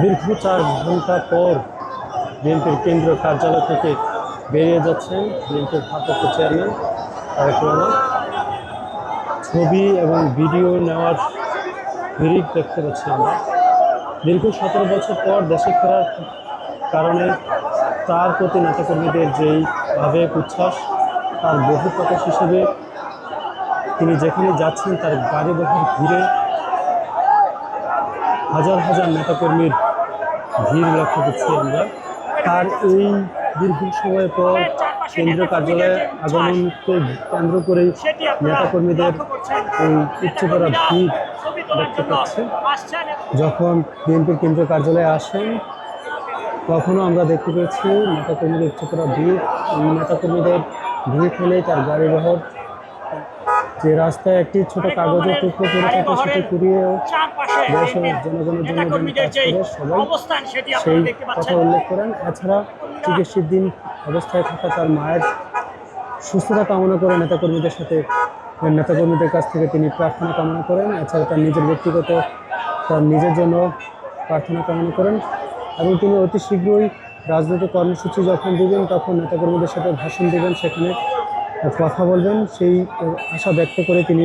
দীর্ঘ 4 ঘন্টা পর বিএনপির কেন্দ্রীয় কার্যালয় থেকে বেরিয়ে যাচ্ছেন বিএনপির ভারপ্রাপ্ত চেয়ারম্যান তারেক রহমান। ছবি এবং ভিডিও নেওয়ার হিড়িক দেখতে পাচ্ছি আমরা। দীর্ঘ 17 বছর পর দেশে ফেরার কারণে তার প্রতি নেতাকর্মীদের যেই আবেগ উচ্ছ্বাস, তার বহু প্রকাশ হিসেবে তিনি যেখানে যাচ্ছেন তার গাড়ি বহর ঘিরে হাজার হাজার নেতাকর্মীর ভিড় লক্ষ্য করছি আমরা। তার এই দীর্ঘ সময় পর কেন্দ্রীয় কার্যালয়ে আগমনকে কেন্দ্র করেই নেতাকর্মীদের এই উচ্চতর ভিড় দেখতে পাচ্ছে। যখন বিএনপির কেন্দ্রীয় কার্যালয়ে আসেন তখনও আমরা দেখতে পেয়েছি নেতাকর্মীদের উচ্চতর ভিড়। নেতাকর্মীদের ভিড় ফেলে তার গাড়ি বহর যে রাস্তায় একটি ছোট কাগজের টুকরো পড়ে থাকে সেটি কুড়িয়েও দেশের জনগণের জন্য কাজ করে সবাই সেই কথা উল্লেখ করেন। এছাড়া চিকিৎসাধীন অবস্থায় থাকা তার মায়ের সুস্থতা কামনা করে নেতাকর্মীদের কাছ থেকে তিনি প্রার্থনা কামনা করেন। এছাড়া তার নিজের জন্য প্রার্থনা কামনা করেন এবং তিনি অতি শীঘ্রই রাজনৈতিক কর্মসূচি যখন দিবেন তখন নেতাকর্মীদের সাথে ভাষণ দেবেন, সেখানে কথা বলবেন, সেই আশা ব্যক্ত করে তিনি